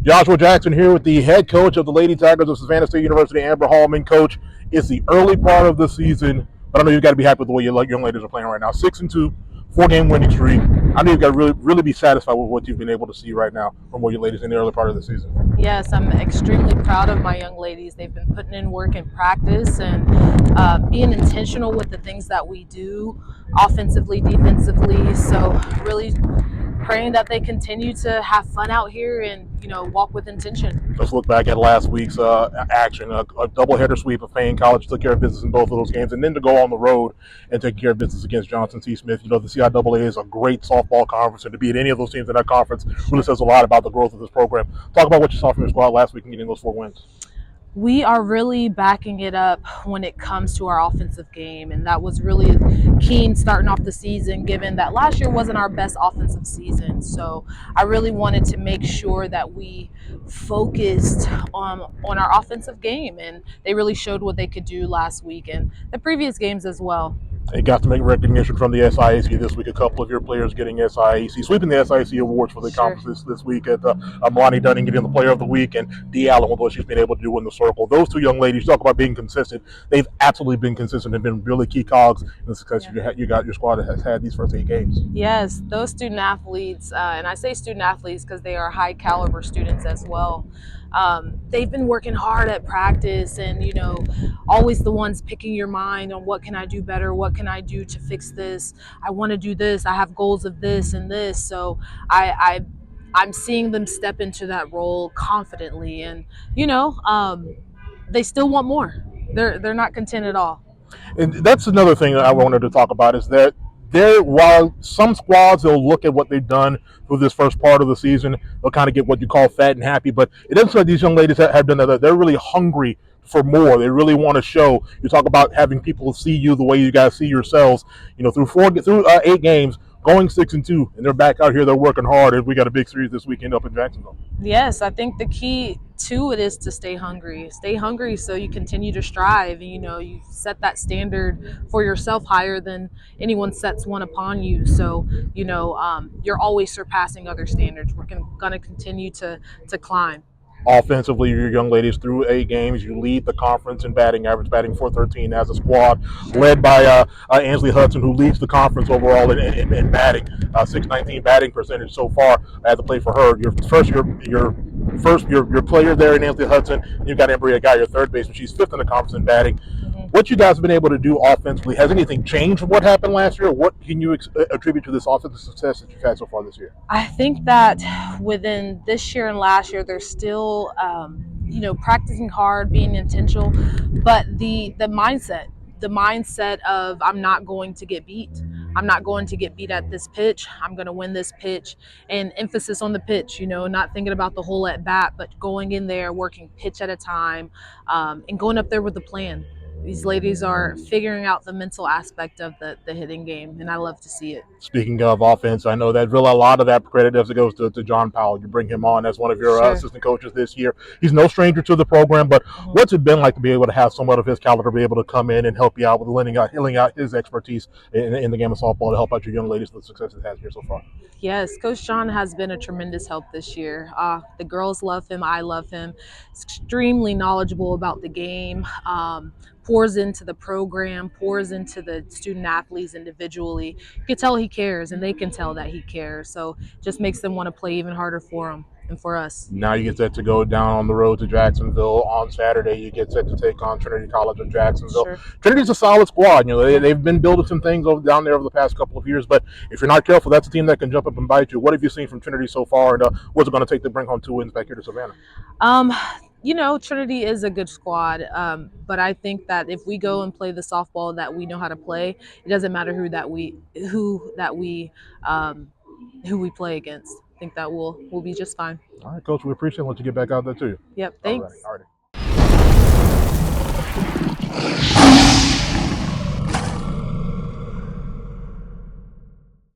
Joshua Jackson here with the head coach of the Lady Tigers of Savannah State University, Amber Hallman. Coach, it's the early part of the season, but I know you've got to be happy with the way your young ladies are playing right now. 6-2, 4-game winning streak. I know you've got to really be satisfied with what you've been able to see right now from what your ladies in the early part of the season. Yes, I'm extremely proud of my young ladies. They've been putting in work in practice and being intentional with the things that we do, offensively, defensively. So really praying that they continue to have fun out here and, walk with intention. Let's look back at last week's action. A doubleheader sweep of Payne College took care of business in both of those games, and then to go on the road and take care of business against Johnson T. Smith. The CIAA is a great softball conference, and to beat any of those teams in that conference really says a lot about the growth of this program. Talk about what you saw from your squad last week and getting those 4 wins. We are really backing it up when it comes to our offensive game, and that was really keen starting off the season, given that last year wasn't our best offensive season. So I really wanted to make sure that we focused on our offensive game, and they really showed what they could do last week and the previous games as well. They got to make recognition from the SIAC this week. A couple of your players getting SIAC, sweeping the SIAC awards for the conference this week. At Melanie Dunning getting the Player of the Week, and Dee Allen with what she's been able to do in the circle. Those two young ladies, talk about being consistent. They've absolutely been consistent and been really key cogs in the success your squad has had these first 8 games. Yes, those student athletes, and I say student athletes because they are high caliber students as well. They've been working hard at practice and, always the ones picking your mind on what can I do better? What can I do to fix this? I want to do this. I have goals of this and this. So I'm seeing them step into that role confidently, and, they still want more. They're not content at all. And that's another thing that I wanted to talk about is that while some squads, they'll look at what they've done through this first part of the season, they'll kind of get what you call fat and happy, but it doesn't like these young ladies have done that. They're really hungry for more. They really want to show. You talk about having people see you the way you guys see yourselves, through 8 games, going 6-2, and they're back out here. They're working hard, and we got a big series this weekend up in Jacksonville. Yes, I think the key to it is to stay hungry. Stay hungry so you continue to strive. And, you set that standard for yourself higher than anyone sets one upon you. So, you're always surpassing other standards. We're going to continue to climb. Offensively, your young ladies through 8 games, you lead the conference in batting average, batting .413 as a squad, led by Ansley Hudson, who leads the conference overall in batting, .619 batting percentage so far. I had to play for her. Your player there in Ansley Hudson. You've got Amber Hallman, your third baseman. She's 5th in the conference in batting. What you guys have been able to do offensively, has anything changed from what happened last year? What can you attribute to this offensive success that you've had so far this year? I think that within this year and last year, there's still, practicing hard, being intentional, but the mindset of I'm not going to get beat. I'm not going to get beat at this pitch. I'm going to win this pitch, and emphasis on the pitch, not thinking about the whole at bat, but going in there, working pitch at a time, and going up there with a plan. These ladies are figuring out the mental aspect of the hitting game, and I love to see it. Speaking of offense, I know that really a lot of that credit goes to John Powell. You bring him on as one of your assistant coaches this year. He's no stranger to the program, but what's it been like to be able to have someone of his caliber be able to come in and help you out with healing out his expertise in the game of softball to help out your young ladies with the success it has here so far? Yes, Coach John has been a tremendous help this year. The girls love him. I love him. He's extremely knowledgeable about the game. Pours into the program, pours into the student athletes individually. You can tell he cares, and they can tell that he cares. So just makes them want to play even harder for him and for us. Now you get set to go down on the road to Jacksonville on Saturday. You get set to take on Trinity College of Jacksonville. Sure. Trinity's a solid squad. They've been building some things down there over the past couple of years, but if you're not careful, that's a team that can jump up and bite you. What have you seen from Trinity so far, and what's it going to take to bring home 2 wins back here to Savannah? Trinity is a good squad, but I think that if we go and play the softball that we know how to play, it doesn't matter who we play against. I think that we'll be just fine. All right, Coach, we appreciate it. Let you get back out there too. Yep, thanks. All right.